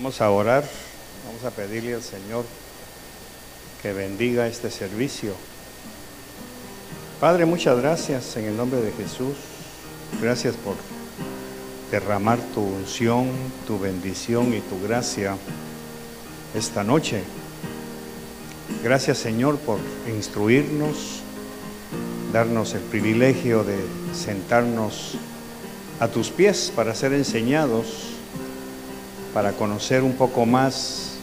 Vamos a orar, vamos a pedirle al Señor que bendiga este servicio. Padre, muchas gracias en el nombre de Jesús. Gracias por derramar tu unción, tu bendición y tu gracia esta noche. Gracias, Señor, por instruirnos, darnos el privilegio de sentarnos a tus pies para ser enseñados, para conocer un poco más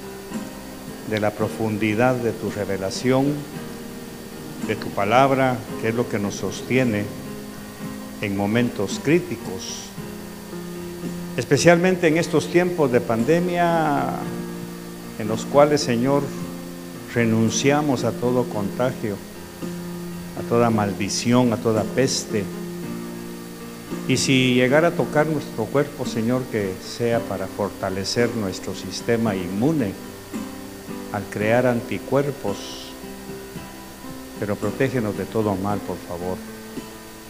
de la profundidad de tu revelación, de tu palabra, que es lo que nos sostiene en momentos críticos, especialmente en estos tiempos de pandemia, en los cuales, Señor, renunciamos a todo contagio, a toda maldición, a toda peste. Y si llegara a tocar nuestro cuerpo, Señor, que sea para fortalecer nuestro sistema inmune al crear anticuerpos, pero protégenos de todo mal, por favor.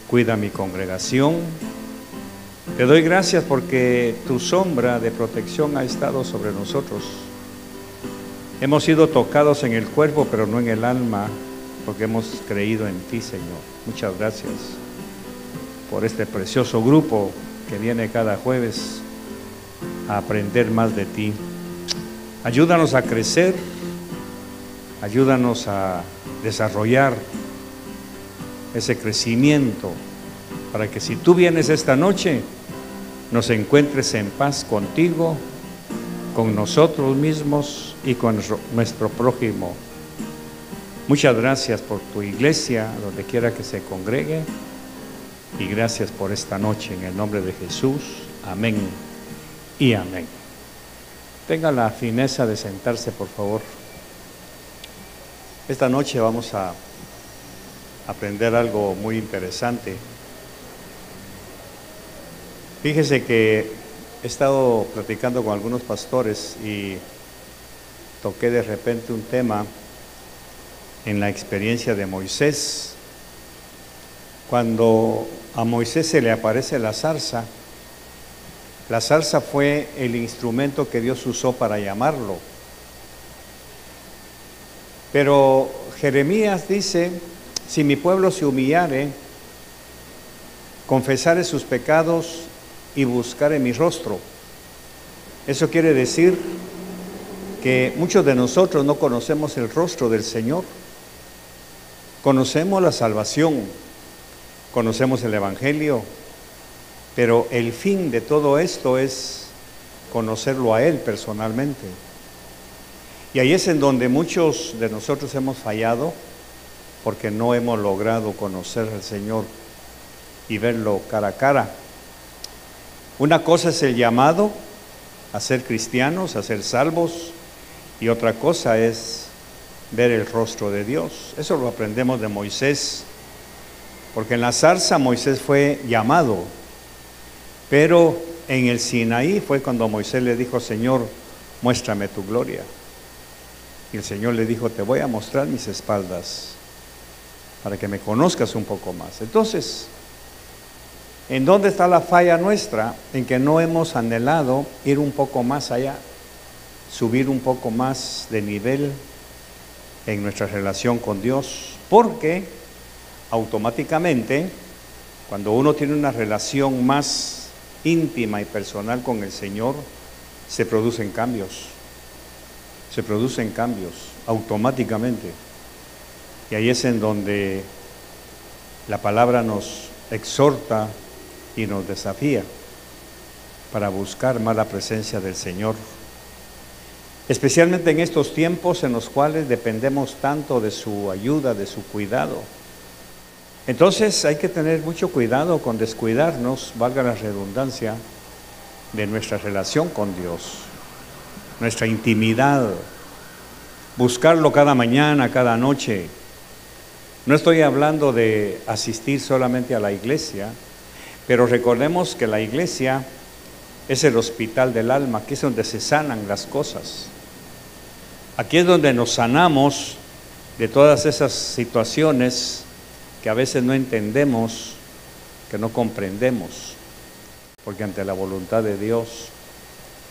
Cuida mi congregación. Te doy gracias porque tu sombra de protección ha estado sobre nosotros. Hemos sido tocados en el cuerpo, pero no en el alma, porque hemos creído en ti, Señor. Muchas gracias por este precioso grupo que viene cada jueves a aprender más de ti. Ayúdanos a crecer, ayúdanos a desarrollar ese crecimiento, para que si tú vienes esta noche, nos encuentres en paz contigo, con nosotros mismos y con nuestro prójimo. Muchas gracias por tu iglesia, donde quiera que se congregue. Y gracias por esta noche, en el nombre de Jesús. Amén y amén. Tenga la fineza de sentarse, por favor. Esta noche vamos a aprender algo muy interesante. Fíjese que he estado platicando con algunos pastores y toqué de repente un tema en la experiencia de Moisés. Cuando a Moisés se le aparece la zarza fue el instrumento que Dios usó para llamarlo. Pero Jeremías dice: si mi pueblo se humillare, confesare sus pecados y buscare mi rostro. Eso quiere decir que muchos de nosotros no conocemos el rostro del Señor. Conocemos la salvación, conocemos el Evangelio, pero el fin de todo esto es conocerlo a Él personalmente. Y ahí es en donde muchos de nosotros hemos fallado, porque no hemos logrado conocer al Señor y verlo cara a cara. Una cosa es el llamado a ser cristianos, a ser salvos, y otra cosa es ver el rostro de Dios. Eso lo aprendemos de Moisés, porque en la zarza Moisés fue llamado, pero en el Sinaí fue cuando Moisés le dijo: Señor, muéstrame tu gloria. Y el Señor le dijo: te voy a mostrar mis espaldas para que me conozcas un poco más. Entonces, ¿en dónde está la falla nuestra? En que no hemos anhelado ir un poco más allá, subir un poco más de nivel en nuestra relación con Dios, porque automáticamente, cuando uno tiene una relación más íntima y personal con el Señor, se producen cambios automáticamente. Y ahí es en donde la palabra nos exhorta y nos desafía para buscar más la presencia del Señor, especialmente en estos tiempos en los cuales dependemos tanto de su ayuda, de su cuidado. Entonces hay que tener mucho cuidado con descuidarnos, valga la redundancia, de nuestra relación con Dios, nuestra intimidad, buscarlo cada mañana, cada noche. No estoy hablando de asistir solamente a la iglesia, pero recordemos que la iglesia es el hospital del alma, aquí es donde se sanan las cosas. Aquí es donde nos sanamos de todas esas situaciones que a veces no entendemos, que no comprendemos, porque ante la voluntad de Dios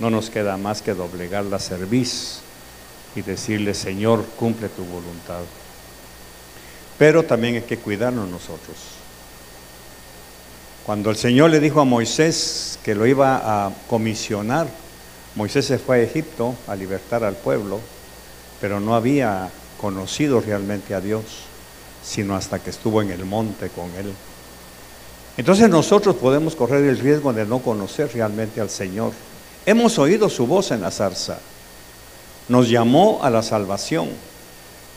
no nos queda más que doblegar la cerviz y decirle: Señor, cumple tu voluntad. Pero también hay que cuidarnos nosotros. Cuando el Señor le dijo a Moisés que lo iba a comisionar, Moisés se fue a Egipto a libertar al pueblo, pero no había conocido realmente a Dios, sino hasta que estuvo en el monte con Él. Entonces nosotros podemos correr el riesgo de no conocer realmente al Señor. Hemos oído su voz en la zarza, nos llamó a la salvación,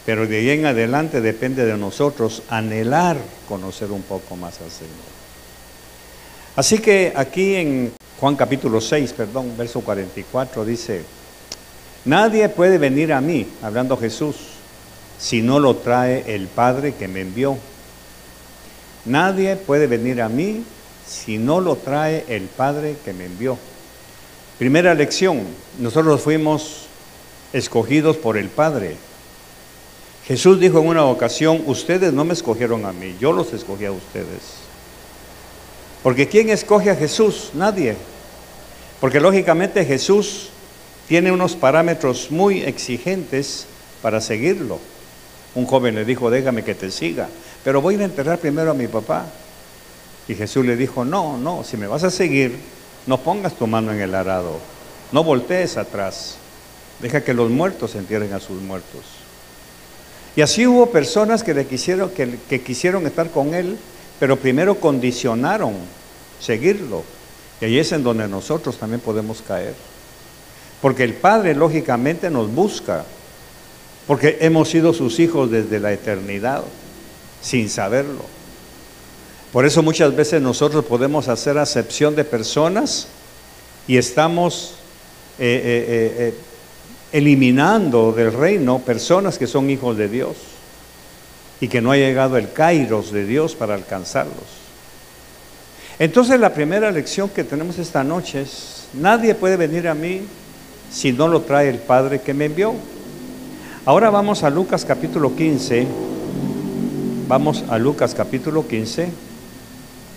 pero de ahí en adelante depende de nosotros anhelar conocer un poco más al Señor. Así que aquí en Juan capítulo 6, verso 44 dice: nadie puede venir a mí, hablando Jesús, si no lo trae el Padre que me envió. Nadie puede venir a mí si no lo trae el Padre que me envió. Primera lección: nosotros fuimos escogidos por el Padre. Jesús dijo en una ocasión: ustedes no me escogieron a mí, yo los escogí a ustedes. Porque ¿quién escoge a Jesús? Nadie. Porque lógicamente Jesús tiene unos parámetros muy exigentes para seguirlo. Un joven le dijo: déjame que te siga, pero voy a ir a enterrar primero a mi papá. Y Jesús le dijo: no, si me vas a seguir, no pongas tu mano en el arado, no voltees atrás, deja que los muertos entierren a sus muertos. Y así hubo personas que quisieron estar con Él, pero primero condicionaron seguirlo. Y ahí es en donde nosotros también podemos caer. Porque el Padre lógicamente nos busca, porque hemos sido sus hijos desde la eternidad, sin saberlo. Por eso muchas veces nosotros podemos hacer acepción de personas y estamos eliminando del reino personas que son hijos de Dios y que no ha llegado el kairos de Dios para alcanzarlos. Entonces la primera lección que tenemos esta noche es: nadie puede venir a mí si no lo trae el Padre que me envió. Ahora vamos a Lucas capítulo 15. Vamos a Lucas capítulo 15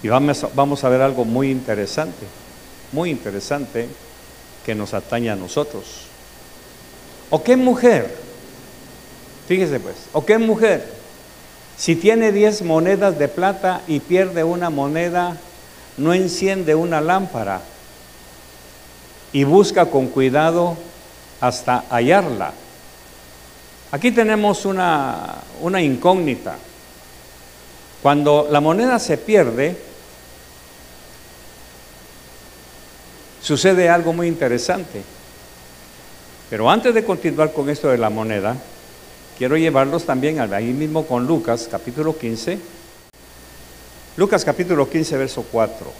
y vamos a ver algo muy interesante que nos atañe a nosotros. ¿O qué mujer? Fíjese pues, ¿o qué mujer? Si tiene 10 monedas de plata y pierde una moneda, no enciende una lámpara y busca con cuidado hasta hallarla. Aquí tenemos una incógnita. Cuando la moneda se pierde, sucede algo muy interesante. Pero antes de continuar con esto de la moneda, quiero llevarlos también ahí mismo con Lucas capítulo 15. Lucas capítulo 15, verso 4.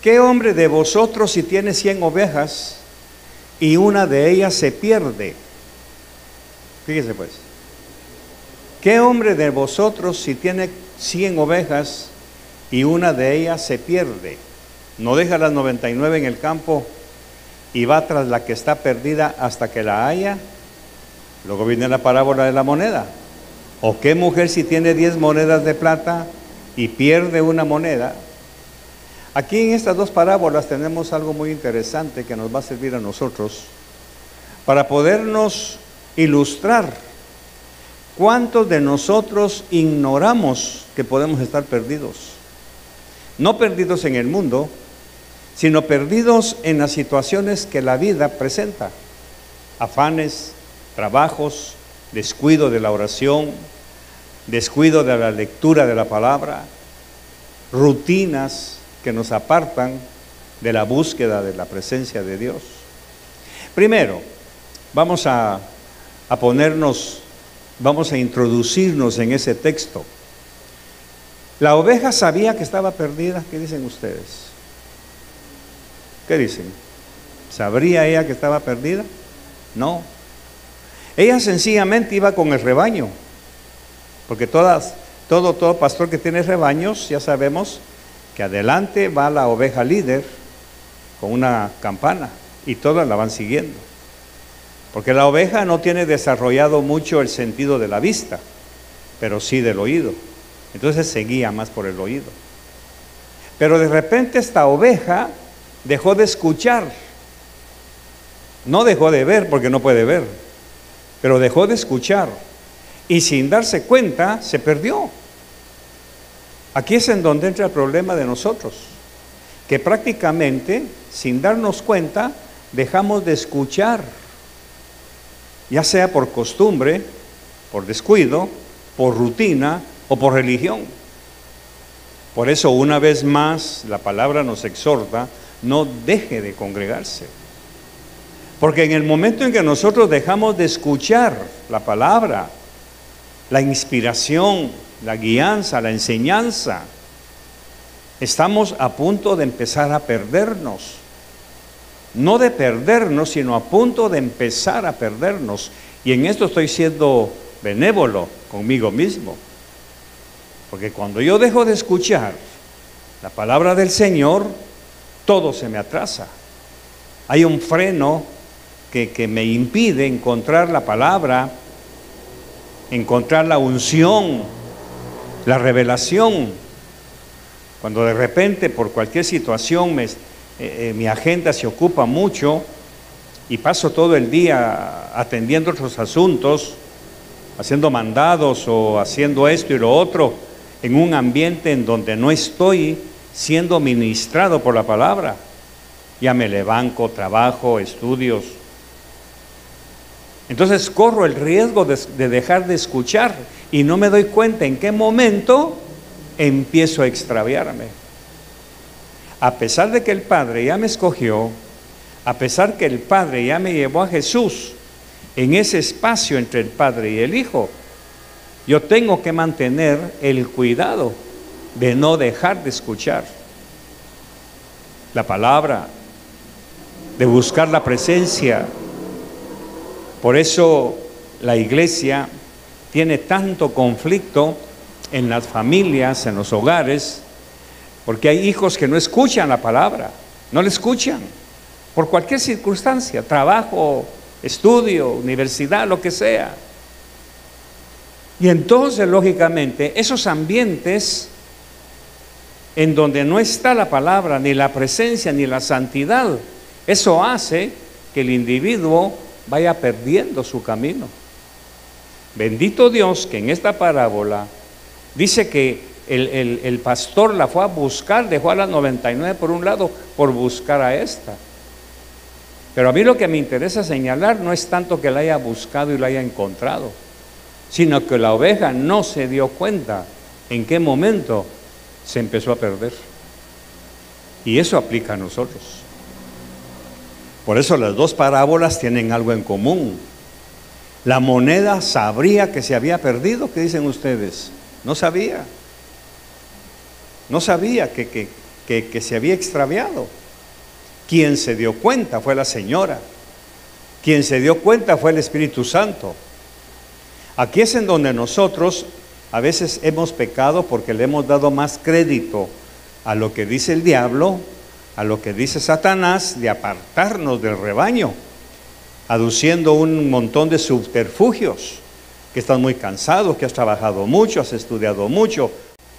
¿Qué hombre de vosotros si tiene 100 ovejas y una de ellas se pierde? Fíjese pues. ¿Qué hombre de vosotros si tiene 100 ovejas y una de ellas se pierde? ¿No deja las 99 en el campo y va tras la que está perdida hasta que la haya? Luego viene la parábola de la moneda. ¿O qué mujer si tiene 10 monedas de plata y pierde una moneda? Aquí en estas dos parábolas tenemos algo muy interesante que nos va a servir a nosotros para podernos ilustrar cuántos de nosotros ignoramos que podemos estar perdidos. No perdidos en el mundo, sino perdidos en las situaciones que la vida presenta. Afanes, trabajos, descuido de la oración, descuido de la lectura de la palabra, rutinas que nos apartan de la búsqueda de la presencia de Dios. Primero, vamos a introducirnos en ese texto. La oveja sabía que estaba perdida. ¿Qué dicen ustedes? ¿Qué dicen? ¿Sabría ella que estaba perdida? No. Ella sencillamente iba con el rebaño, porque todo pastor que tiene rebaños, ya sabemos que adelante va la oveja líder con una campana y todas la van siguiendo, porque la oveja no tiene desarrollado mucho el sentido de la vista, pero sí del oído. Entonces se guía más por el oído. Pero de repente esta oveja dejó de escuchar No dejó de ver porque no puede ver, pero dejó de escuchar y sin darse cuenta se perdió. Aquí es en donde entra el problema de nosotros, que prácticamente sin darnos cuenta dejamos de escuchar, ya sea por costumbre, por descuido, por rutina o por religión. Por eso una vez más la palabra nos exhorta: no deje de congregarse. Porque en el momento en que nosotros dejamos de escuchar la palabra, la inspiración, la guianza, la enseñanza, estamos a punto de empezar a perdernos. No de perdernos, sino a punto de empezar a perdernos. Y en esto estoy siendo benévolo conmigo mismo. Porque cuando yo dejo de escuchar la palabra del Señor, todo se me atrasa. Hay un freno que me impide encontrar la palabra, encontrar la unción, la revelación. Cuando de repente por cualquier situación mi agenda se ocupa mucho y paso todo el día atendiendo otros asuntos, haciendo mandados o haciendo esto y lo otro, en un ambiente en donde no estoy siendo ministrado por la palabra, llámele banco, trabajo, estudios. Entonces corro el riesgo de dejar de escuchar y no me doy cuenta en qué momento empiezo a extraviarme. A pesar de que el Padre ya me escogió, a pesar que el Padre ya me llevó a Jesús en ese espacio entre el Padre y el Hijo, yo tengo que mantener el cuidado de no dejar de escuchar la palabra, de buscar la presencia. Por eso la iglesia tiene tanto conflicto en las familias, en los hogares, porque hay hijos que no escuchan la palabra, no la escuchan, por cualquier circunstancia, trabajo, estudio, universidad, lo que sea. Y entonces, lógicamente, esos ambientes en donde no está la palabra, ni la presencia, ni la santidad, eso hace que el individuo vaya perdiendo su camino. Bendito Dios que en esta parábola dice que el pastor la fue a buscar, dejó a las 99 por un lado por buscar a esta. Pero a mí lo que me interesa señalar no es tanto que la haya buscado y la haya encontrado, sino que la oveja no se dio cuenta en qué momento se empezó a perder. Y eso aplica a nosotros. Por eso las dos parábolas tienen algo en común. La moneda sabría que se había perdido. ¿Qué dicen ustedes? No sabía. No sabía que se había extraviado. Quien se dio cuenta fue la señora. Quien se dio cuenta fue el Espíritu Santo. Aquí es en donde nosotros a veces hemos pecado porque le hemos dado más crédito a lo que dice el diablo, a lo que dice Satanás, de apartarnos del rebaño, aduciendo un montón de subterfugios, que estás muy cansado, que has trabajado mucho, has estudiado mucho.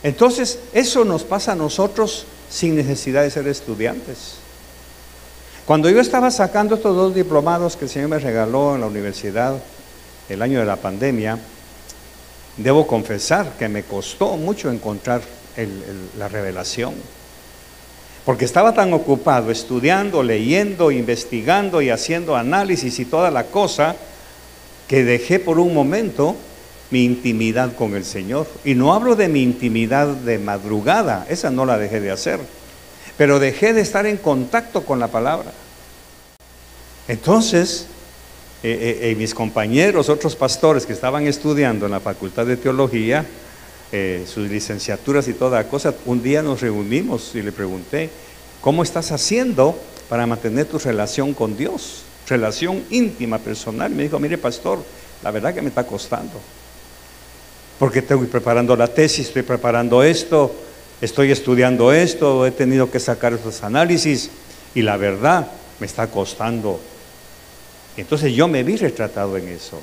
Entonces, eso nos pasa a nosotros sin necesidad de ser estudiantes. Cuando yo estaba sacando estos 2 diplomados que el Señor me regaló en la universidad, el año de la pandemia, debo confesar que me costó mucho encontrar la revelación. Porque estaba tan ocupado estudiando, leyendo, investigando y haciendo análisis y toda la cosa, que dejé por un momento mi intimidad con el Señor. Y no hablo de mi intimidad de madrugada, esa no la dejé de hacer, pero dejé de estar en contacto con la palabra. Entonces, mis compañeros, otros pastores que estaban estudiando en la Facultad de Teología, sus licenciaturas y toda cosa, un día nos reunimos y le pregunté: ¿cómo estás haciendo para mantener tu relación con Dios? Relación íntima, personal. Me dijo: mire, pastor, la verdad que me está costando, porque estoy preparando la tesis, estoy preparando esto, estoy estudiando esto, he tenido que sacar estos análisis y la verdad me está costando. Entonces yo me vi retratado en eso.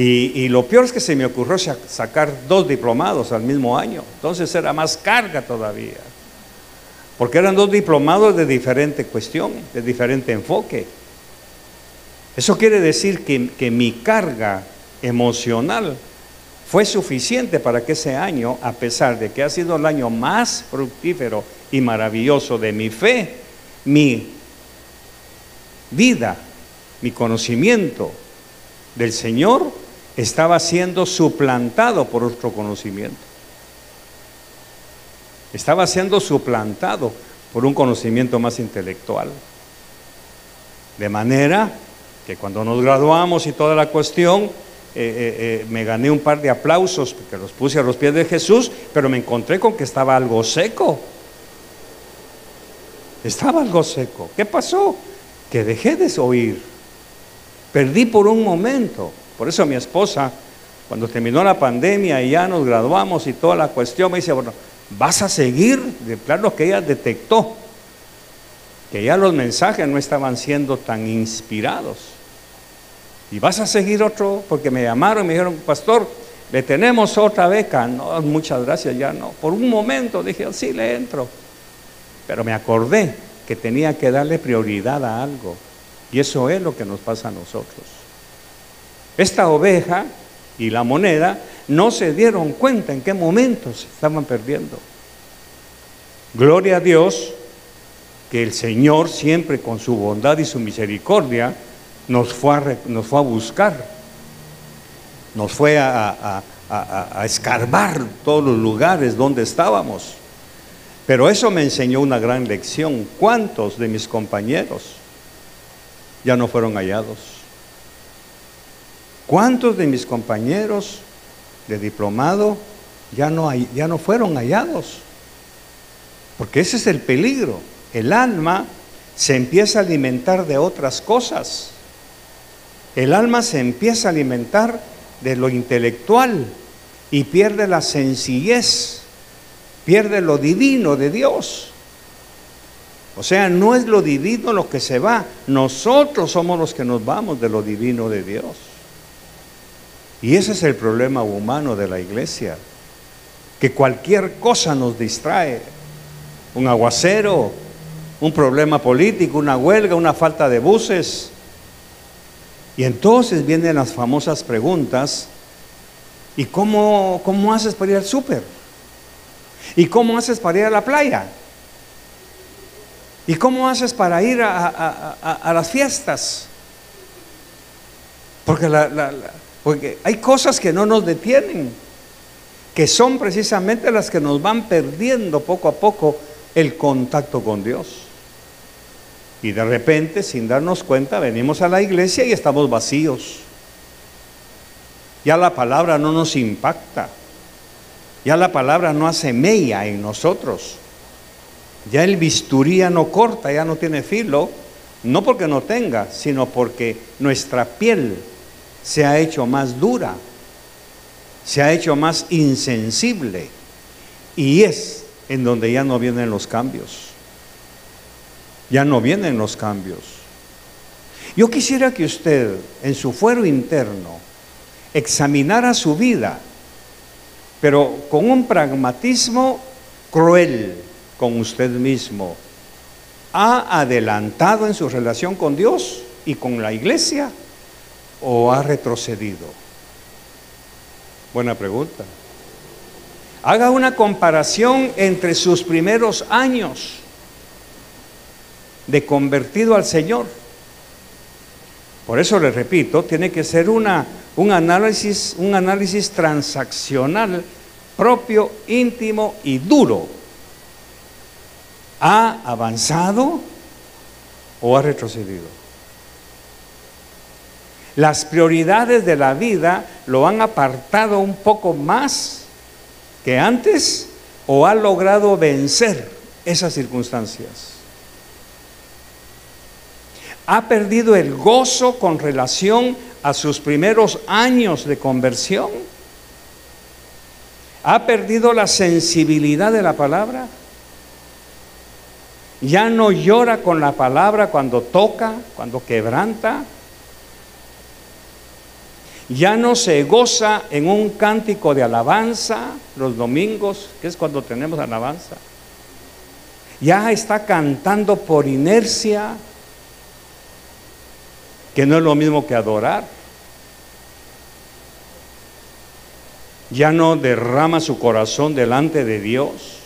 Y lo peor es que se me ocurrió sacar 2 diplomados al mismo año. Entonces era más carga todavía, porque eran 2 diplomados de diferente cuestión, de diferente enfoque. Eso quiere decir que mi carga emocional fue suficiente para que ese año, a pesar de que ha sido el año más fructífero y maravilloso de mi fe, mi vida, mi conocimiento del Señor estaba siendo suplantado por otro conocimiento. Estaba siendo suplantado por un conocimiento más intelectual. De manera que cuando nos graduamos y toda la cuestión, me gané un par de aplausos porque los puse a los pies de Jesús, pero me encontré con que estaba algo seco. Estaba algo seco. ¿Qué pasó? Que dejé de oír. Perdí por un momento. Por eso mi esposa, cuando terminó la pandemia y ya nos graduamos y toda la cuestión, me dice, bueno, ¿vas a seguir? De plano que ella detectó que ya los mensajes no estaban siendo tan inspirados. ¿Y vas a seguir otro? Porque me llamaron y me dijeron, pastor, le tenemos otra beca. No, muchas gracias, ya no. Por un momento dije, sí, le entro. Pero me acordé que tenía que darle prioridad a algo. Y eso es lo que nos pasa a nosotros. Esta oveja y la moneda no se dieron cuenta en qué momento se estaban perdiendo. Gloria a Dios que el Señor siempre con su bondad y su misericordia nos fue a buscar, nos fue a escarbar todos los lugares donde estábamos. Pero eso me enseñó una gran lección. ¿Cuántos de mis compañeros ya no fueron hallados? ¿Cuántos de mis compañeros de diplomado ya no fueron hallados? Porque ese es el peligro. El alma se empieza a alimentar de otras cosas. El alma se empieza a alimentar de lo intelectual y pierde la sencillez, pierde lo divino de Dios. O sea, no es lo divino lo que se va, nosotros somos los que nos vamos de lo divino de Dios. Y ese es el problema humano de la iglesia, que cualquier cosa nos distrae. Un aguacero, un problema político, una huelga, una falta de buses. Y entonces vienen las famosas preguntas: ¿y cómo haces para ir al súper? ¿Y cómo haces para ir a la playa? ¿Y cómo haces para ir a las fiestas? Porque hay cosas que no nos detienen, que son precisamente las que nos van perdiendo poco a poco el contacto con Dios. Y de repente, sin darnos cuenta, venimos a la iglesia y estamos vacíos. Ya la palabra no nos impacta. Ya la palabra no hace mella en nosotros. Ya el bisturí ya no corta, ya no tiene filo. No porque no tenga, sino porque nuestra piel se ha hecho más dura, se ha hecho más insensible. Y es en donde ya no vienen los cambios. Ya no vienen los cambios. Yo quisiera que usted, en su fuero interno, examinara su vida, pero con un pragmatismo cruel con usted mismo. ¿Ha adelantado en su relación con Dios y con la iglesia o ha retrocedido? Buena pregunta. Haga una comparación entre sus primeros años de convertido al Señor. Por eso le repito, tiene que ser un análisis transaccional propio, íntimo y duro. ¿Ha avanzado o ha retrocedido? Las prioridades de la vida lo han apartado un poco más que antes o ha logrado vencer esas circunstancias. ¿Ha perdido el gozo con relación a sus primeros años de conversión? ¿Ha perdido la sensibilidad de la palabra? ¿Ya no llora con la palabra cuando toca, cuando quebranta? ¿Ya no se goza en un cántico de alabanza los domingos, que es cuando tenemos alabanza? ¿Ya está cantando por inercia? que no es lo mismo que adorar. Ya no derrama su corazón delante de Dios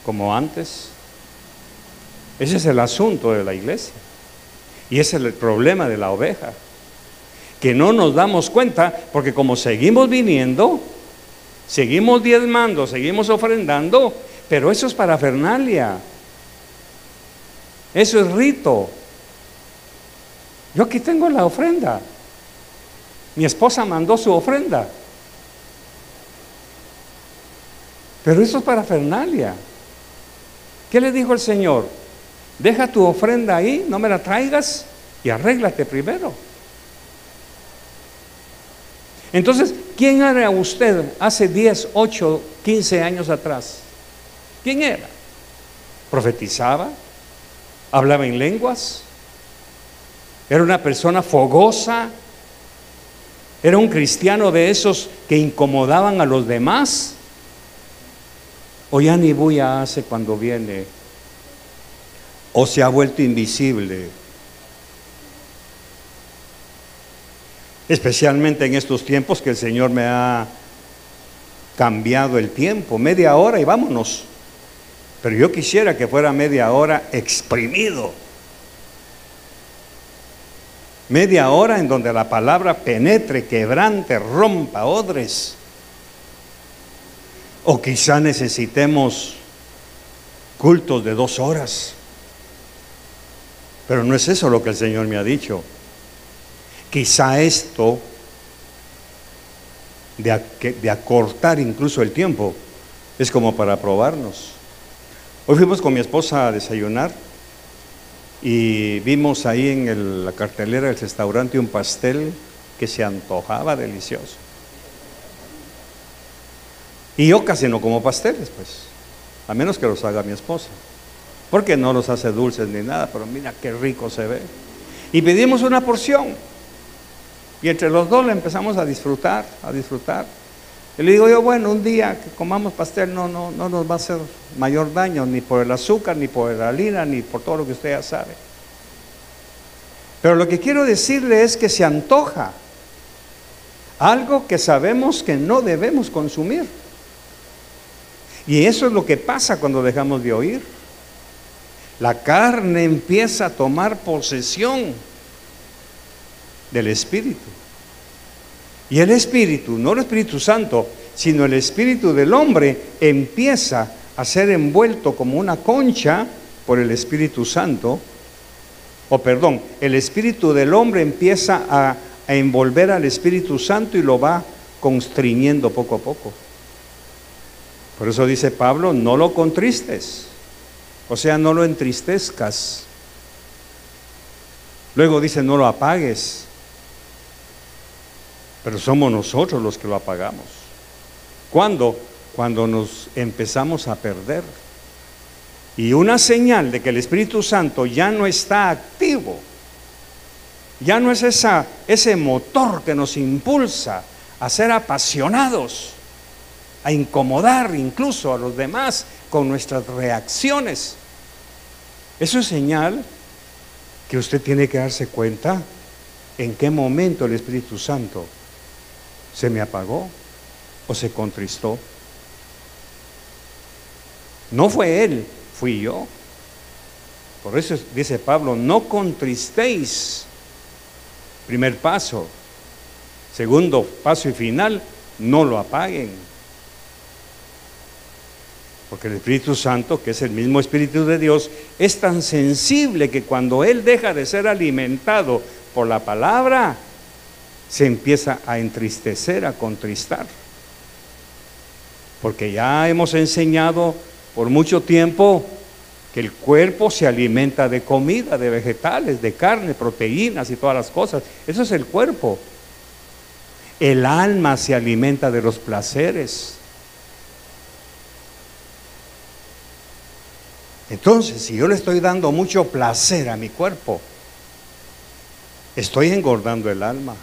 como antes. Ese es el asunto de la iglesia. Y ese es el problema de la oveja, que no nos damos cuenta, porque como seguimos viniendo, seguimos diezmando, seguimos ofrendando, pero eso es parafernalia, eso es rito. Yo aquí tengo la ofrenda, mi esposa mandó su ofrenda, pero eso es parafernalia. ¿Qué le dijo el Señor? Deja tu ofrenda ahí, no me la traigas y arréglate primero. Entonces, ¿quién era usted hace 10, 8, 15 años atrás? ¿Quién era? ¿Profetizaba? ¿Hablaba en lenguas? ¿Era una persona fogosa? ¿Era un cristiano de esos que incomodaban a los demás? ¿O ya ni bulla hace cuando viene? ¿O se ha vuelto invisible? Especialmente en estos tiempos que el Señor me ha cambiado el tiempo, media hora y vámonos. Pero yo quisiera que fuera media hora exprimido. Media hora en donde la palabra penetre, quebrante, rompa odres. O quizá necesitemos cultos de 2 horas. Pero no es eso lo que el Señor me ha dicho. Quizá esto de acortar incluso el tiempo es como para probarnos. Hoy fuimos con mi esposa a desayunar y vimos ahí en la cartelera del restaurante un pastel que se antojaba delicioso. Y yo casi no como pasteles, pues, a menos que los haga mi esposa, porque no los hace dulces ni nada, pero mira qué rico se ve. Y pedimos una porción. Y entre los dos le empezamos a disfrutar. Y le digo yo, bueno, un día que comamos pastel no nos va a hacer mayor daño, ni por el azúcar, ni por la harina, ni por todo lo que usted ya sabe. Pero lo que quiero decirle es que se antoja algo que sabemos que no debemos consumir. Y eso es lo que pasa cuando dejamos de oír. La carne empieza a tomar posesión del Espíritu. Y el Espíritu, no el Espíritu Santo, sino el Espíritu del hombre, empieza a ser envuelto como una concha por el Espíritu Santo. El Espíritu del hombre empieza a envolver al Espíritu Santo y lo va constriñendo poco a poco. Por eso dice Pablo, no lo contristes, o sea, no lo entristezcas. Luego dice, no lo apagues. Pero somos nosotros los que lo apagamos. ¿Cuándo? Cuando nos empezamos a perder. Y una señal de que el Espíritu Santo ya no está activo, ya no es ese motor que nos impulsa a ser apasionados, a incomodar incluso a los demás con nuestras reacciones. Eso es señal que usted tiene que darse cuenta en qué momento el Espíritu Santo se me apagó o se contristó. No fue Él, fui yo. Por eso dice Pablo, no contristéis. Primer paso. Segundo paso y final, no lo apaguen. Porque el Espíritu Santo, que es el mismo Espíritu de Dios, es tan sensible que cuando Él deja de ser alimentado por la palabra, se empieza a entristecer, a contristar. Porque ya hemos enseñado por mucho tiempo que el cuerpo se alimenta de comida, de vegetales, de carne, proteínas y todas las cosas. Eso es el cuerpo. El alma se alimenta de los placeres. Entonces, si yo le estoy dando mucho placer a mi cuerpo, estoy engordando el alma.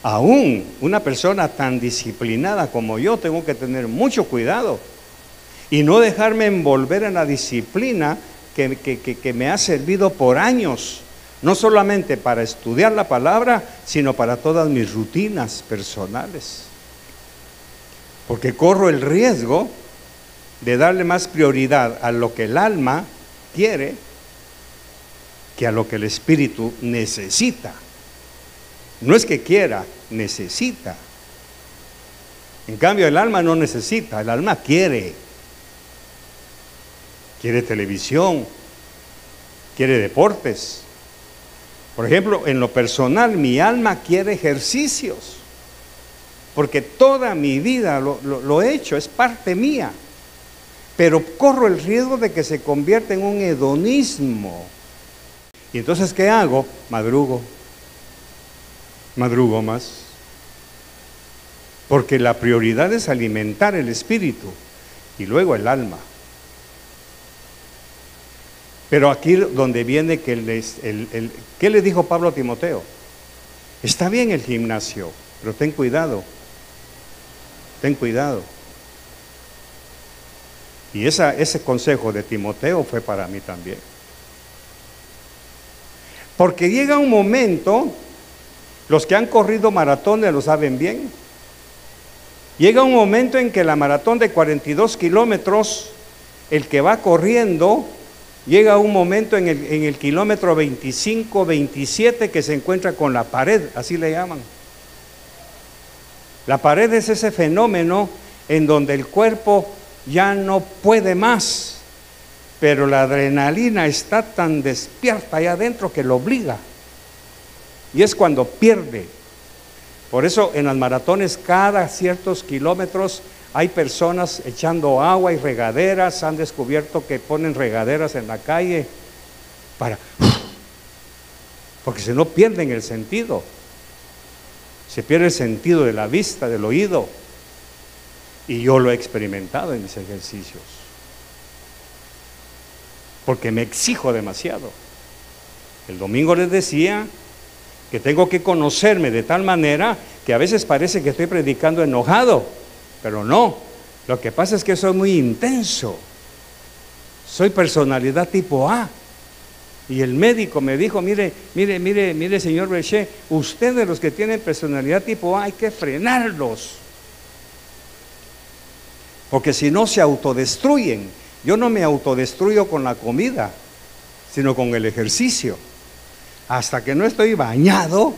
Aún una persona tan disciplinada como yo tengo que tener mucho cuidado y no dejarme envolver en la disciplina que me ha servido por años No solamente para estudiar la palabra, sino para todas mis rutinas personales. Porque corro el riesgo de darle más prioridad a lo que el alma quiere que a lo que el espíritu necesita. No es que quiera, necesita. En cambio, el alma no necesita, el alma quiere. Quiere televisión, quiere deportes. Por ejemplo, en lo personal, mi alma quiere ejercicios, porque toda mi vida lo he hecho, es parte mía. Pero corro el riesgo de que se convierta en un hedonismo. Y entonces, ¿qué hago? Madrugo más. Porque la prioridad es alimentar el espíritu y luego el alma. Pero aquí donde viene que ¿qué le dijo Pablo a Timoteo? Está bien el gimnasio, pero ten cuidado. Ten cuidado. Y ese consejo de Timoteo fue para mí también. Porque llega un momento, los que han corrido maratones lo saben bien, llega un momento en que la maratón de 42 kilómetros, el que va corriendo, llega un momento en el kilómetro 25, 27 que se encuentra con la pared, así le llaman. La pared es ese fenómeno en donde el cuerpo ya no puede más, pero la adrenalina está tan despierta allá adentro que lo obliga. Y es cuando pierde. Por eso en las maratones cada ciertos kilómetros hay personas echando agua y regaderas. Han descubierto que ponen regaderas en la calle porque si no pierden el sentido. Se pierde el sentido de la vista, del oído. Y yo lo he experimentado en mis ejercicios. Porque me exijo demasiado. El domingo les decía que tengo que conocerme de tal manera que a veces parece que estoy predicando enojado, pero no. Lo que pasa es que soy muy intenso. Soy personalidad tipo A. Y el médico me dijo, mire, señor Berché, ustedes los que tienen personalidad tipo A hay que frenarlos. Porque si no se autodestruyen. Yo no me autodestruyo con la comida, sino con el ejercicio. Hasta que no estoy bañado,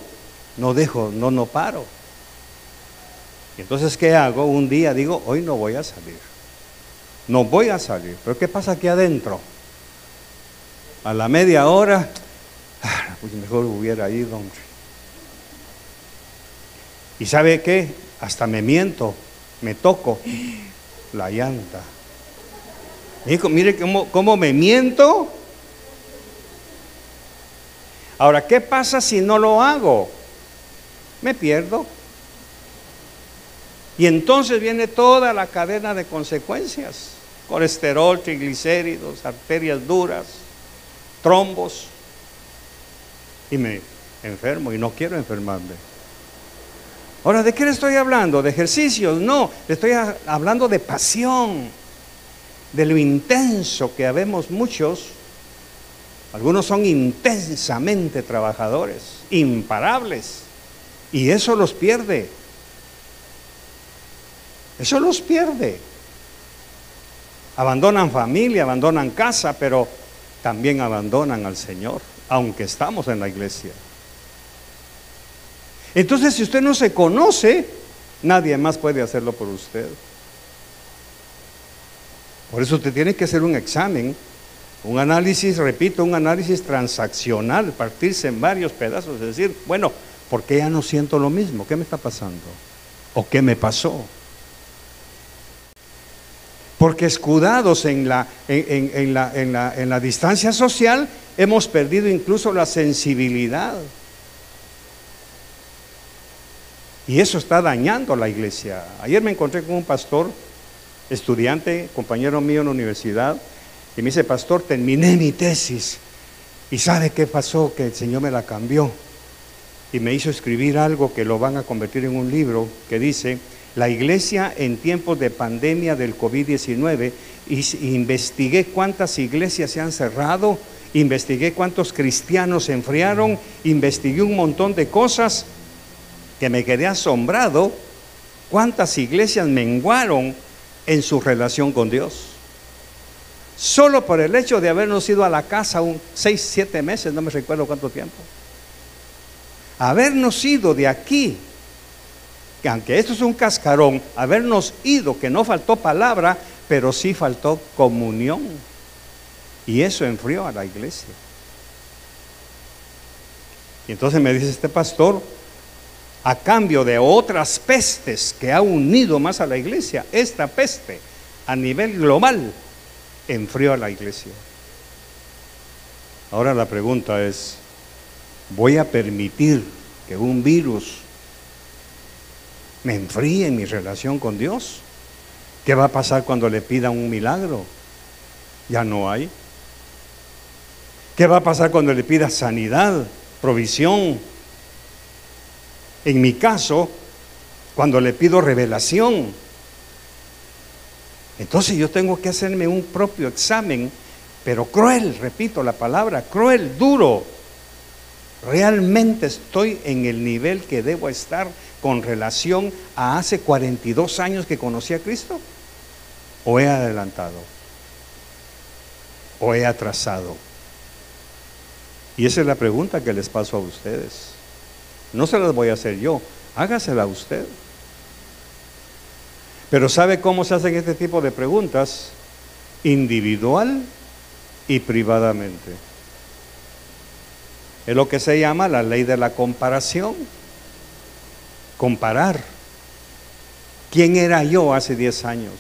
no paro. Y entonces, ¿qué hago? Un día digo, hoy no voy a salir. No voy a salir. Pero ¿qué pasa aquí adentro? A la media hora, pues mejor hubiera ido, hombre. ¿Y sabe qué? Hasta me miento, me toco la llanta. Hijo, mire cómo me miento. Ahora, ¿qué pasa si no lo hago? Me pierdo. Y entonces viene toda la cadena de consecuencias. Colesterol, triglicéridos, arterias duras, trombos. Y me enfermo y no quiero enfermarme. Ahora, ¿de qué le estoy hablando? ¿De ejercicios? No, le estoy hablando de pasión. De lo intenso que habemos muchos. Algunos son intensamente trabajadores, imparables, y eso los pierde. Eso los pierde. Abandonan familia, abandonan casa, pero también abandonan al Señor, aunque estamos en la iglesia. Entonces, si usted no se conoce, nadie más puede hacerlo por usted. Por eso usted tiene que hacer un examen, un análisis, repito, un análisis transaccional, partirse en varios pedazos, es decir, bueno, ¿por qué ya no siento lo mismo? ¿Qué me está pasando? ¿O qué me pasó? Porque escudados en la distancia social, hemos perdido incluso la sensibilidad. Y eso está dañando a la iglesia. Ayer me encontré con un pastor, estudiante, compañero mío en la universidad, y me dice, pastor, terminé mi tesis. ¿Y sabe qué pasó? Que el Señor me la cambió. Y me hizo escribir algo que lo van a convertir en un libro, que dice, la iglesia en tiempos de pandemia del COVID-19, y investigué cuántas iglesias se han cerrado investigué cuántos cristianos se enfriaron, investigué un montón de cosas que me quedé asombrado, cuántas iglesias menguaron en su relación con Dios. Solo por el hecho de habernos ido a la casa 6, 7 meses, no me recuerdo cuánto tiempo. Habernos ido de aquí, que aunque esto es un cascarón, habernos ido, que no faltó palabra, pero sí faltó comunión. Y eso enfrió a la iglesia. Y entonces me dice este pastor, a cambio de otras pestes que ha unido más a la iglesia, esta peste a nivel global enfrió a la iglesia. Ahora la pregunta es, ¿voy a permitir que un virus me enfríe en mi relación con Dios? ¿Qué va a pasar cuando le pida un milagro? Ya no hay. ¿Qué va a pasar cuando le pida sanidad, provisión? En mi caso, cuando le pido revelación, entonces yo tengo que hacerme un propio examen, pero cruel, repito la palabra, cruel, duro. ¿Realmente estoy en el nivel que debo estar con relación a hace 42 años que conocí a Cristo? ¿O he adelantado? ¿O he atrasado? Y esa es la pregunta que les paso a ustedes. No se las voy a hacer yo, hágasela a usted. Pero ¿sabe cómo se hacen este tipo de preguntas? Individual y privadamente. Es lo que se llama la ley de la comparación. Comparar. ¿Quién era yo hace 10 años?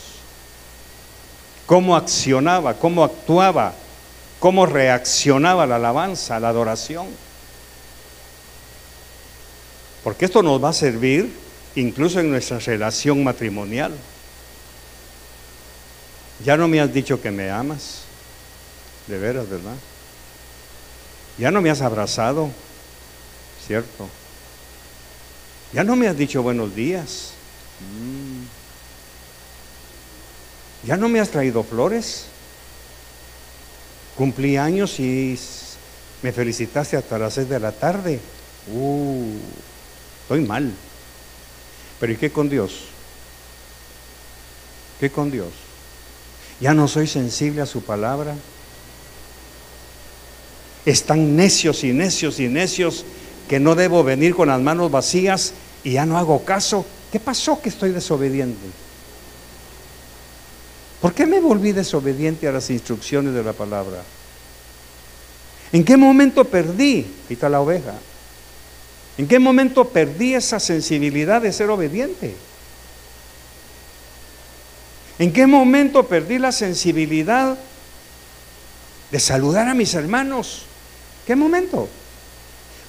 ¿Cómo accionaba? ¿Cómo actuaba? ¿Cómo reaccionaba la alabanza, la adoración? Porque esto nos va a servir incluso en nuestra relación matrimonial. Ya no me has dicho que me amas, de veras, ¿verdad? Ya no me has abrazado, ¿cierto? Ya no me has dicho buenos días. Ya no me has traído flores. Cumplí años y me felicitaste hasta las 6 de la tarde. Estoy mal. Pero ¿y qué con Dios? ¿Qué con Dios? ¿Ya no soy sensible a su palabra? Están necios y necios y necios que no debo venir con las manos vacías y ya no hago caso. ¿Qué pasó que estoy desobediente? ¿Por qué me volví desobediente a las instrucciones de la palabra? ¿En qué momento perdí? Ahí está la oveja. ¿En qué momento perdí esa sensibilidad de ser obediente? ¿En qué momento perdí la sensibilidad de saludar a mis hermanos? ¿Qué momento?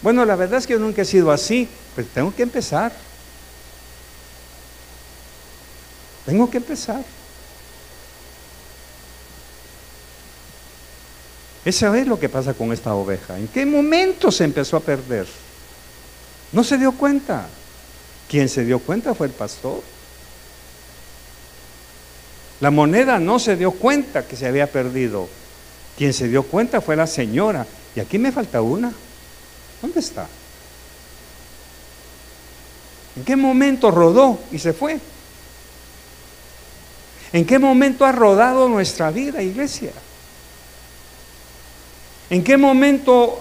Bueno, la verdad es que yo nunca he sido así, pues tengo que empezar. Tengo que empezar. Eso es lo que pasa con esta oveja. ¿En qué momento se empezó a perder? No se dio cuenta. Quien se dio cuenta fue el pastor. La moneda no se dio cuenta que se había perdido. Quien se dio cuenta fue la señora. Y aquí me falta una. ¿Dónde está? ¿En qué momento rodó y se fue? ¿En qué momento ha rodado nuestra vida, iglesia? ¿En qué momento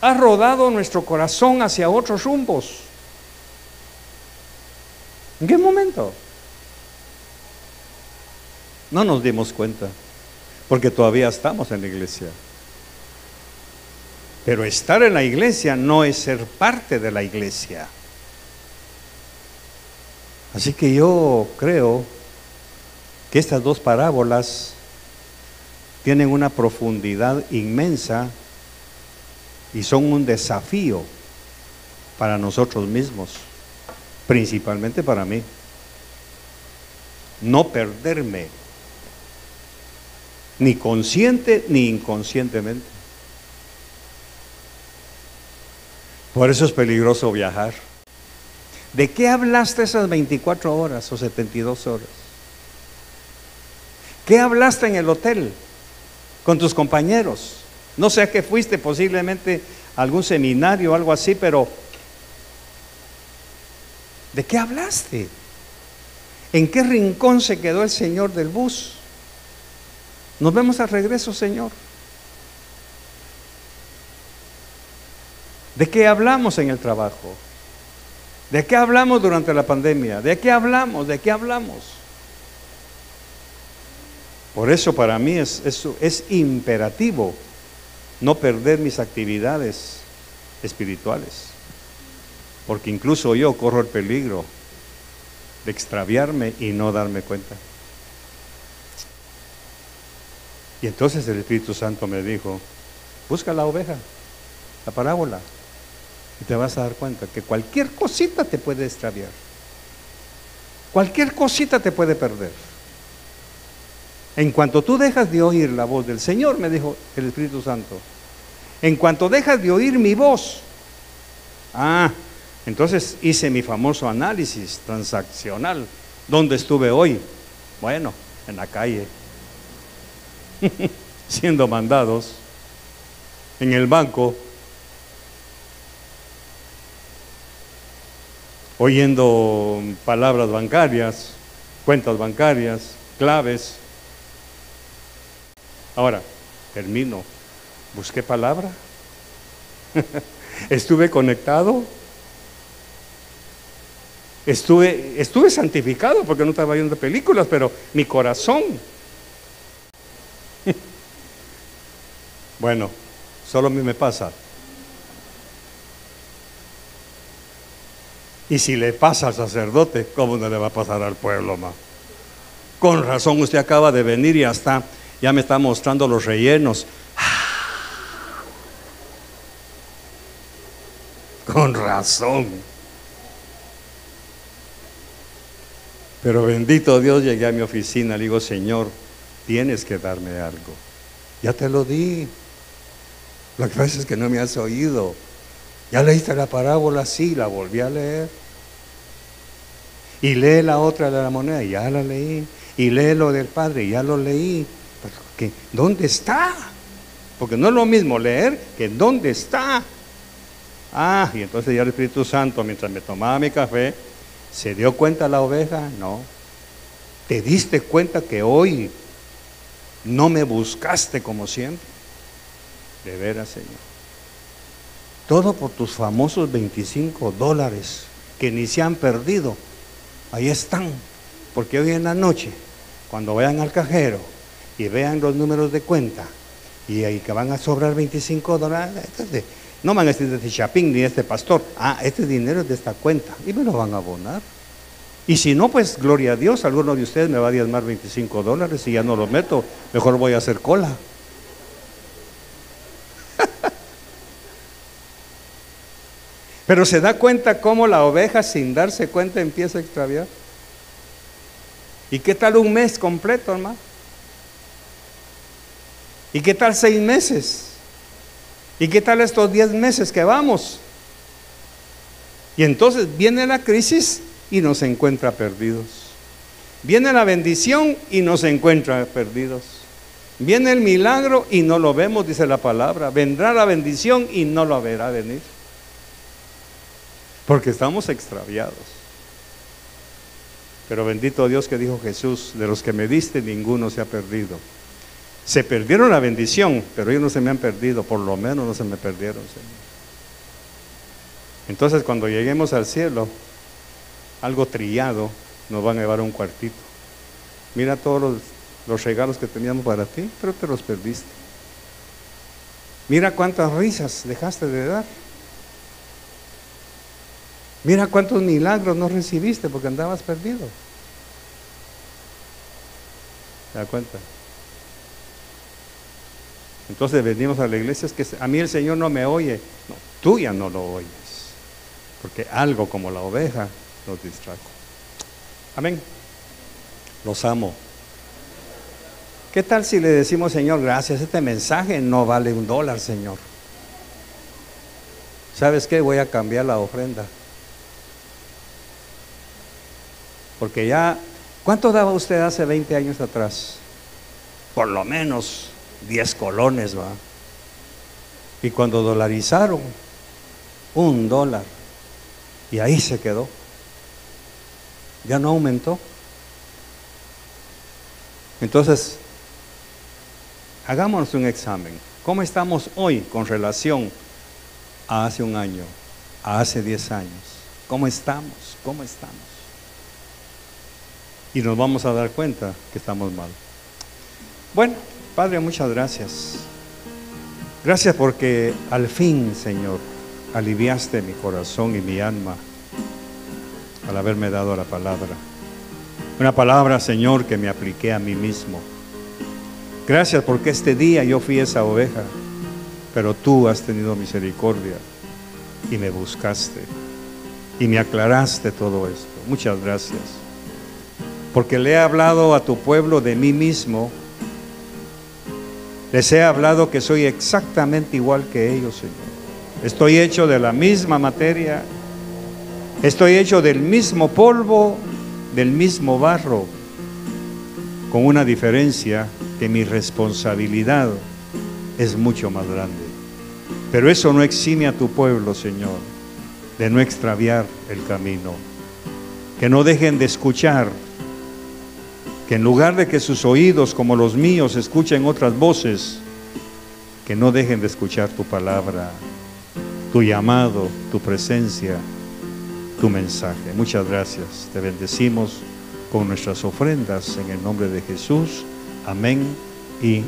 ha rodado nuestro corazón hacia otros rumbos? ¿En qué momento? No nos dimos cuenta, porque todavía estamos en la iglesia. Pero estar en la iglesia no es ser parte de la iglesia. Así que yo creo que estas dos parábolas tienen una profundidad inmensa y son un desafío para nosotros mismos, principalmente para mí. No perderme, ni consciente ni inconscientemente. Por eso es peligroso viajar. ¿De qué hablaste esas 24 horas o 72 horas? ¿Qué hablaste en el hotel con tus compañeros? No sé a qué fuiste, posiblemente a algún seminario o algo así, pero ¿de qué hablaste? ¿En qué rincón se quedó el Señor del bus? Nos vemos al regreso, Señor. ¿De qué hablamos en el trabajo? ¿De qué hablamos durante la pandemia? ¿De qué hablamos? ¿De qué hablamos? Por eso para mí es imperativo no perder mis actividades espirituales, porque incluso yo corro el peligro de extraviarme y no darme cuenta. Y entonces el Espíritu Santo me dijo, busca la oveja, la parábola, y te vas a dar cuenta que cualquier cosita te puede extraviar, cualquier cosita te puede perder. En cuanto tú dejas de oír la voz del Señor, me dijo el Espíritu Santo, en cuanto dejas de oír mi voz, entonces hice mi famoso análisis transaccional. ¿Dónde estuve hoy? Bueno, en la calle, siendo mandados, en el banco, oyendo palabras bancarias, cuentas bancarias, claves. Ahora, termino. Busqué palabra. Estuve conectado. Estuve santificado porque no estaba viendo películas, pero mi corazón. Bueno, solo a mí me pasa. Y si le pasa al sacerdote, ¿cómo no le va a pasar al pueblo, ma? Con razón, usted acaba de venir y ya me está mostrando los rellenos. Con razón. Pero bendito Dios, llegué a mi oficina, le digo, Señor, tienes que darme algo. Ya te lo di. Lo que pasa es que no me has oído. Ya leíste la parábola, sí, la volví a leer. Y lee la otra de la moneda, ya la leí. Y lee lo del Padre, ya lo leí. Pero, ¿dónde está? Porque no es lo mismo leer que ¿dónde está? Y entonces ya el Espíritu Santo, mientras me tomaba mi café, ¿se dio cuenta la oveja? No. ¿Te diste cuenta que hoy no me buscaste como siempre? De veras, Señor. Todo por tus famosos $25 que ni se han perdido. Ahí están. Porque hoy en la noche, cuando vayan al cajero y vean los números de cuenta y ahí que van a sobrar $25, no van a decir de este Chapín ni de este pastor. Este dinero es de esta cuenta y me lo van a abonar. Y si no, pues gloria a Dios, alguno de ustedes me va a diezmar $25 y ya no lo meto, mejor voy a hacer cola. Pero se da cuenta cómo la oveja sin darse cuenta empieza a extraviar. ¿Y qué tal un mes completo, hermano? ¿Y qué tal 6 meses? ¿Y qué tal estos 10 meses que vamos? Y entonces viene la crisis y nos encuentra perdidos. Viene la bendición y nos encuentra perdidos. Viene el milagro y no lo vemos, dice la palabra. Vendrá la bendición y no lo verá venir. Porque estamos extraviados. Pero bendito Dios que dijo Jesús, de los que me diste ninguno se ha perdido. Se perdieron la bendición, pero ellos no se me han perdido, por lo menos no se me perdieron, Señor. Entonces cuando lleguemos al cielo, algo trillado, nos van a llevar a un cuartito. Mira todos los regalos que teníamos para ti, pero te los perdiste. Mira cuántas risas dejaste de dar. Mira cuántos milagros no recibiste porque andabas perdido. ¿Te das cuenta? Entonces venimos a la iglesia, es que a mí el Señor no me oye. No, tú ya no lo oyes, porque algo como la oveja nos distrajo. Amén. Los amo. ¿Qué tal si le decimos, Señor, gracias, este mensaje no vale $1, Señor? ¿Sabes qué? Voy a cambiar la ofrenda. Porque ya, ¿cuánto daba usted hace 20 años atrás? Por lo menos 10 colones, ¿va? Y cuando dolarizaron, $1. Y ahí se quedó. Ya no aumentó. Entonces, hagámonos un examen. ¿Cómo estamos hoy con relación a hace un año, a hace 10 años? ¿Cómo estamos? ¿Cómo estamos? Y nos vamos a dar cuenta que estamos mal. Bueno, Padre, muchas gracias. Gracias porque al fin, Señor, aliviaste mi corazón y mi alma al haberme dado la palabra. Una palabra, Señor, que me apliqué a mí mismo. Gracias porque este día yo fui esa oveja, pero tú has tenido misericordia y me buscaste y me aclaraste todo esto. Muchas gracias. Porque le he hablado a tu pueblo de mí mismo. Les he hablado que soy exactamente igual que ellos, Señor. Estoy hecho de la misma materia. Estoy hecho del mismo polvo, del mismo barro, con una diferencia que mi responsabilidad es mucho más grande. Pero eso no exime a tu pueblo, Señor, de no extraviar el camino. Que no dejen de escuchar, que en lugar de que sus oídos como los míos escuchen otras voces, que no dejen de escuchar tu palabra, tu llamado, tu presencia, tu mensaje. Muchas gracias. Te bendecimos con nuestras ofrendas en el nombre de Jesús. Amén y